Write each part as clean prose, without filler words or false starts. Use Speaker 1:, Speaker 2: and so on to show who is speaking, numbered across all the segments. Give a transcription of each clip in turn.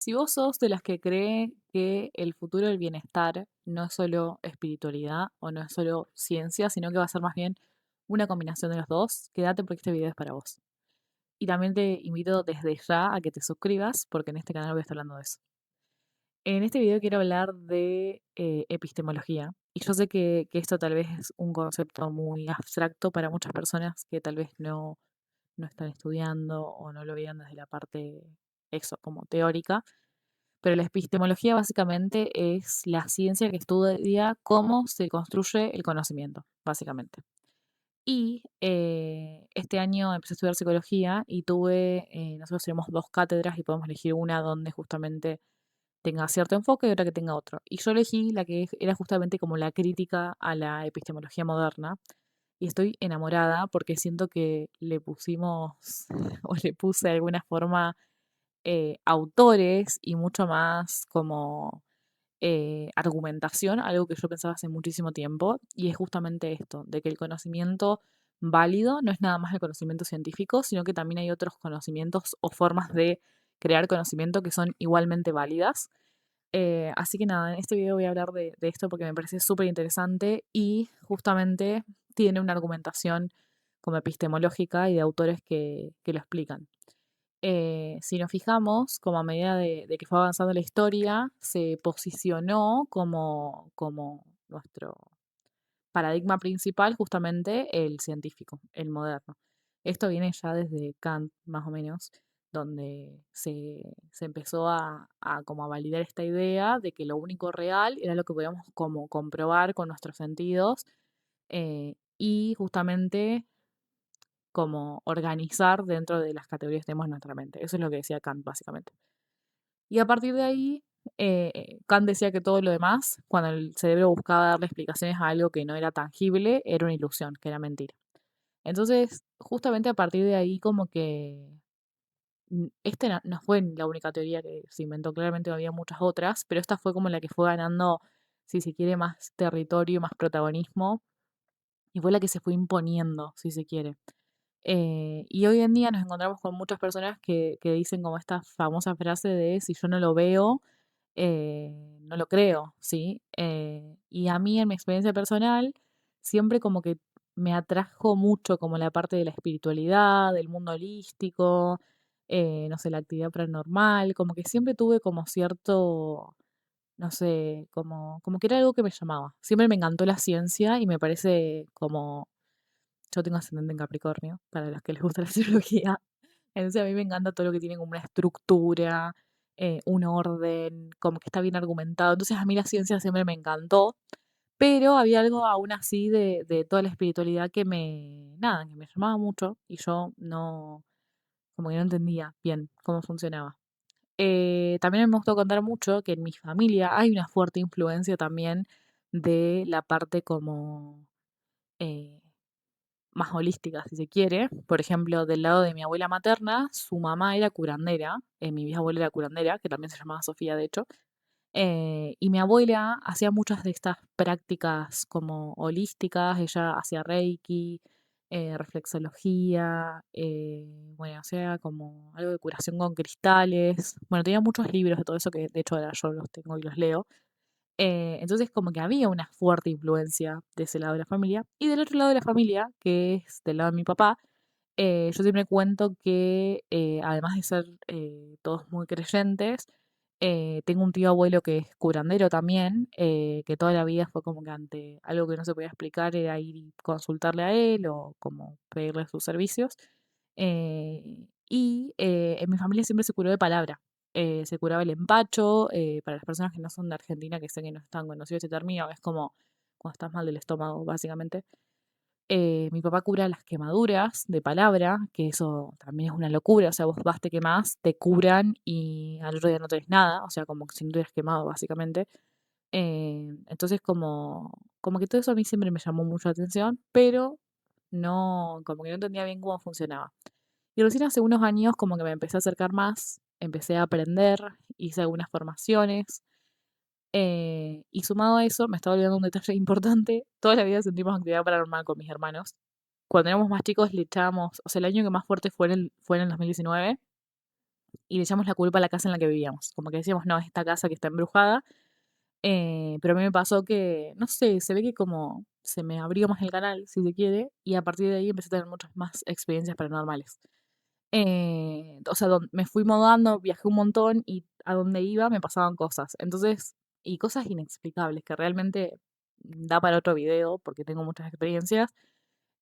Speaker 1: Si vos sos de las que cree que el futuro del bienestar no es solo espiritualidad o no es solo ciencia, sino que va a ser más bien una combinación de los dos, quédate porque este video es para vos. Y también te invito desde ya a que te suscribas porque en este canal voy a estar hablando de eso. En este video quiero hablar de epistemología. Y yo sé que esto tal vez es un concepto muy abstracto para muchas personas que tal vez no están estudiando o no lo vean desde la parte eso, como teórica. Pero la epistemología básicamente es la ciencia que estudia cómo se construye el conocimiento, básicamente. Y este año empecé a estudiar psicología y nosotros tenemos dos cátedras y podemos elegir una donde justamente tenga cierto enfoque y otra que tenga otro. Y yo elegí la que era justamente como la crítica a la epistemología moderna. Y estoy enamorada porque siento que le pusimos o le puse de alguna forma autores y mucho más como argumentación, algo que yo pensaba hace muchísimo tiempo, y es justamente esto, de que el conocimiento válido no es nada más el conocimiento científico, sino que también hay otros conocimientos o formas de crear conocimiento que son igualmente válidas. Así que nada, en este video voy a hablar de esto porque me parece súper interesante y justamente tiene una argumentación como epistemológica y de autores que lo explican. Si nos fijamos, como a medida de que fue avanzando la historia, se posicionó como nuestro paradigma principal justamente el científico, el moderno. Esto viene ya desde Kant, más o menos, donde se empezó a como a validar esta idea de que lo único real era lo que podíamos como comprobar con nuestros sentidos y justamente como organizar dentro de las categorías que tenemos en nuestra mente. Eso es lo que decía Kant, básicamente. Y a partir de ahí, Kant decía que todo lo demás, cuando el cerebro buscaba darle explicaciones a algo que no era tangible, era una ilusión, que era mentira. Entonces, justamente a partir de ahí, como que este no fue la única teoría que se inventó, claramente había muchas otras, pero esta fue como la que fue ganando, si se quiere, más territorio, más protagonismo, y fue la que se fue imponiendo, si se quiere. Y hoy en día nos encontramos con muchas personas que dicen como esta famosa frase de si yo no lo veo, no lo creo, ¿sí? Y a mí en mi experiencia personal siempre como que me atrajo mucho como la parte de la espiritualidad, del mundo holístico, no sé, la actividad paranormal, como que siempre tuve como cierto, no sé, como que era algo que me llamaba. Siempre me encantó la ciencia y me parece como yo tengo ascendente en Capricornio, para los que les gusta la astrología. Entonces a mí me encanta todo lo que tiene como una estructura, un orden, como que está bien argumentado. Entonces a mí la ciencia siempre me encantó, pero había algo aún así de toda la espiritualidad nada, que me llamaba mucho y yo no, como que no entendía bien cómo funcionaba. También me gustó contar mucho que en mi familia hay una fuerte influencia también de la parte como eh, más holística, si se quiere. Por ejemplo, del lado de mi abuela materna, su mamá era curandera, mi bisabuela era curandera, que también se llamaba Sofía, de hecho. Y mi abuela hacía muchas de estas prácticas como holísticas, ella hacía reiki, reflexología, bueno, hacía como algo de curación con cristales. Bueno, tenía muchos libros de todo eso que de hecho ahora yo los tengo y los leo. Entonces como que había una fuerte influencia de ese lado de la familia. Y del otro lado de la familia, que es del lado de mi papá, yo siempre cuento que además de ser todos muy creyentes, tengo un tío abuelo que es curandero también, que toda la vida fue como que ante algo que no se podía explicar era ir y consultarle a él o como pedirle sus servicios. En mi familia siempre se curó de palabra. Se curaba el empacho, para las personas que no son de Argentina, que sé que no están conocidos este término, es como cuando estás mal del estómago, básicamente. Mi papá cura las quemaduras de palabra, que eso también es una locura. O sea, vos vas, te quemás, te curan y al otro día no tenés nada. O sea, como que si no te hubieras quemado, básicamente. Entonces, como que todo eso a mí siempre me llamó mucho la atención, pero no, como que no entendía bien cómo funcionaba. Y recién hace unos años como que me empecé a acercar más, empecé a aprender, hice algunas formaciones. Y sumado a eso, me estaba olvidando un detalle importante. Toda la vida sentimos actividad paranormal con mis hermanos. Cuando éramos más chicos le echábamos, o sea, el año que más fuerte fue en el 2019. y le echamos la culpa a la casa en la que vivíamos. Como que decíamos, no, es esta casa que está embrujada. Pero a mí me pasó que, no sé, se ve que como se me abrió más el canal, si se quiere, y a partir de ahí empecé a tener muchas más experiencias paranormales. O sea, me fui mudando, viajé un montón y a donde iba me pasaban cosas. Entonces, y cosas inexplicables que realmente da para otro video porque tengo muchas experiencias,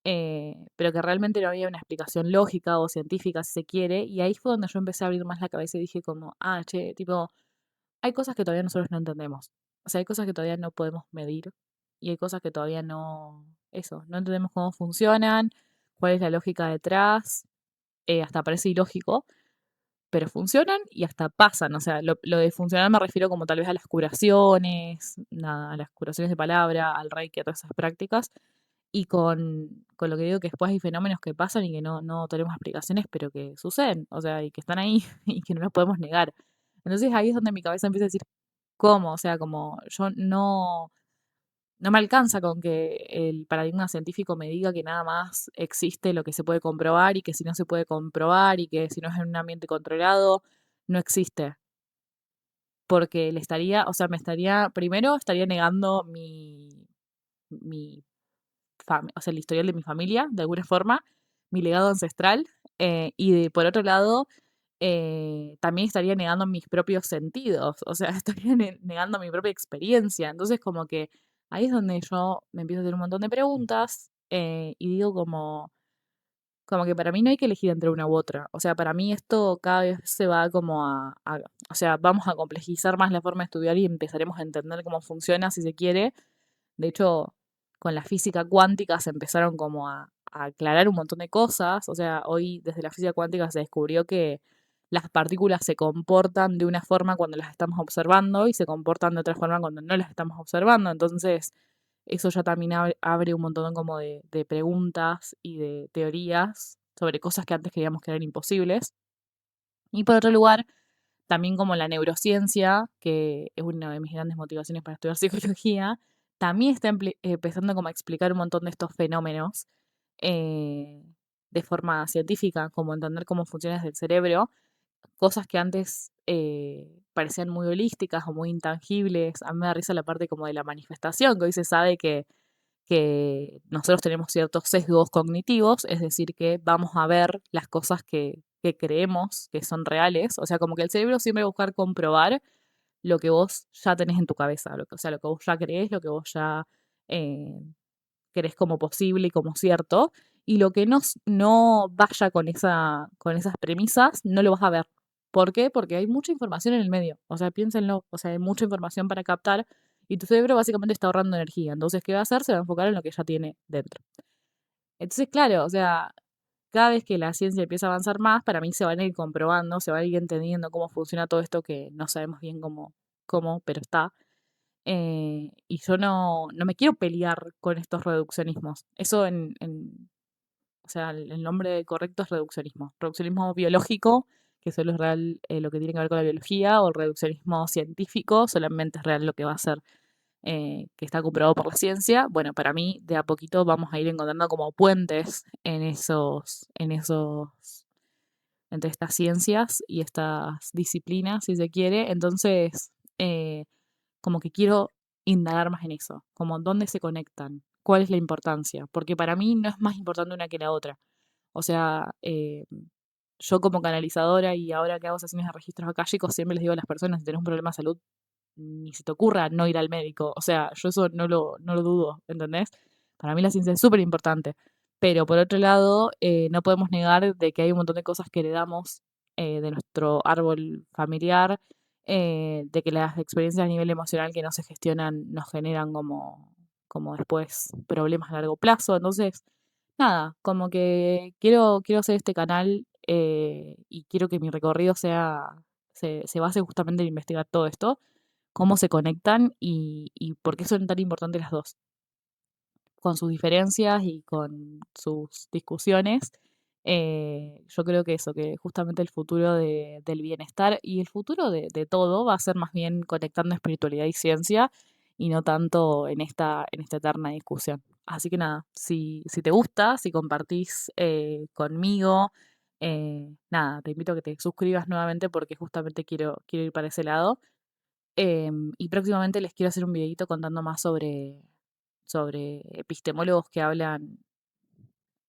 Speaker 1: pero que realmente no había una explicación lógica o científica, si se quiere. Y ahí fue donde yo empecé a abrir más la cabeza y dije como, ah, che, tipo, hay cosas que todavía nosotros no entendemos. O sea, hay cosas que todavía no podemos medir y hay cosas que todavía no, eso, no entendemos cómo funcionan, cuál es la lógica detrás, hasta parece ilógico, pero funcionan y hasta pasan. O sea, lo de funcionar me refiero como tal vez a las curaciones, nada, a las curaciones de palabra, al reiki, a todas esas prácticas. Y con lo que digo que después hay fenómenos que pasan y que no tenemos explicaciones, pero que suceden, o sea, y que están ahí y que no los podemos negar. Entonces ahí es donde mi cabeza empieza a decir, ¿cómo? O sea, como yo no me alcanza con que el paradigma científico me diga que nada más existe lo que se puede comprobar y que si no se puede comprobar y que si no es en un ambiente controlado, no existe. Porque le estaría, o sea, me estaría, primero estaría negando mi o sea, el historial de mi familia, de alguna forma, mi legado ancestral, por otro lado, también estaría negando mis propios sentidos, o sea, estaría negando mi propia experiencia. Entonces, como que ahí es donde yo me empiezo a hacer un montón de preguntas y digo como que para mí no hay que elegir entre una u otra. O sea, para mí esto cada vez se va como o sea, vamos a complejizar más la forma de estudiar y empezaremos a entender cómo funciona, si se quiere. De hecho, con la física cuántica se empezaron como a aclarar un montón de cosas. O sea, hoy desde la física cuántica se descubrió que las partículas se comportan de una forma cuando las estamos observando y se comportan de otra forma cuando no las estamos observando. Entonces, eso ya también abre un montón como de preguntas y de teorías sobre cosas que antes creíamos que eran imposibles. Y por otro lugar, también como la neurociencia, que es una de mis grandes motivaciones para estudiar psicología, también está empezando como a explicar un montón de estos fenómenos eh, de forma científica, como entender cómo funciona desde el cerebro, cosas que antes parecían muy holísticas o muy intangibles. A mí me da risa la parte como de la manifestación, que hoy se sabe que nosotros tenemos ciertos sesgos cognitivos, es decir, que vamos a ver las cosas que creemos que son reales. O sea, como que el cerebro siempre va a buscar comprobar lo que vos ya tenés en tu cabeza, o sea, lo que vos ya creés, lo que vos ya eh, crees como posible y como cierto, y lo que no vaya con esas premisas, no lo vas a ver. ¿Por qué? Porque hay mucha información en el medio. O sea, piénsenlo, o sea, hay mucha información para captar y tu cerebro básicamente está ahorrando energía. Entonces, ¿qué va a hacer? Se va a enfocar en lo que ya tiene dentro. Entonces, claro, o sea, cada vez que la ciencia empieza a avanzar más, para mí se van a ir comprobando, se va a ir entendiendo cómo funciona todo esto que no sabemos bien cómo, pero está. Y yo no me quiero pelear con estos reduccionismos. Eso o sea, el nombre correcto es reduccionismo. Reduccionismo biológico, que solo es real lo que tiene que ver con la biología, o el reduccionismo científico, solamente es real lo que va a ser, que está comprobado por la ciencia. Bueno, para mí, de a poquito vamos a ir encontrando como puentes entre estas ciencias y estas disciplinas, si se quiere. Entonces, como que quiero indagar más en eso, como dónde se conectan, cuál es la importancia, porque para mí no es más importante una que la otra. O sea, yo como canalizadora y ahora que hago sesiones de registros akáshicos, siempre les digo a las personas, si tenés un problema de salud, ni se te ocurra no ir al médico. O sea, yo eso no lo dudo, ¿entendés? Para mí la ciencia es súper importante. Pero por otro lado, no podemos negar de que hay un montón de cosas que heredamos de nuestro árbol familiar, de que las experiencias a nivel emocional que no se gestionan nos generan como después problemas a largo plazo. Entonces, nada, como que quiero hacer este canal y quiero que mi recorrido se base justamente en investigar todo esto, cómo se conectan y por qué son tan importantes las dos, con sus diferencias y con sus discusiones. Yo creo que eso, que justamente el futuro del bienestar y el futuro de todo va a ser más bien conectando espiritualidad y ciencia y no tanto en esta eterna discusión. Así que nada, si te gusta, si compartís conmigo Nada, te invito a que te suscribas nuevamente porque justamente quiero ir para ese lado. Y próximamente les quiero hacer un videito contando más sobre epistemólogos que hablan,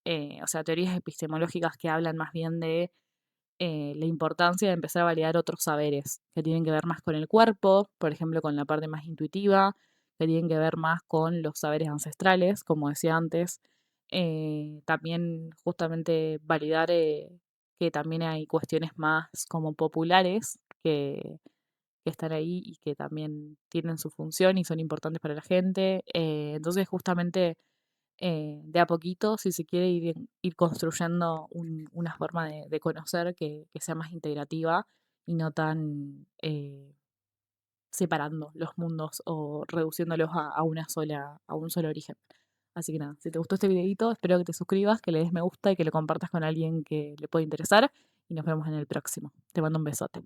Speaker 1: o sea, teorías epistemológicas que hablan más bien de la importancia de empezar a validar otros saberes que tienen que ver más con el cuerpo, por ejemplo, con la parte más intuitiva, que tienen que ver más con los saberes ancestrales, como decía antes. También justamente validar que también hay cuestiones más como populares que están ahí y que también tienen su función y son importantes para la gente. Entonces, justamente de a poquito, si se quiere ir construyendo una forma de conocer que sea más integrativa y no tan separando los mundos o reduciéndolos a un solo origen. Así que nada, si te gustó este videito, espero que te suscribas, que le des me gusta y que lo compartas con alguien que le pueda interesar. Y nos vemos en el próximo. Te mando un besote.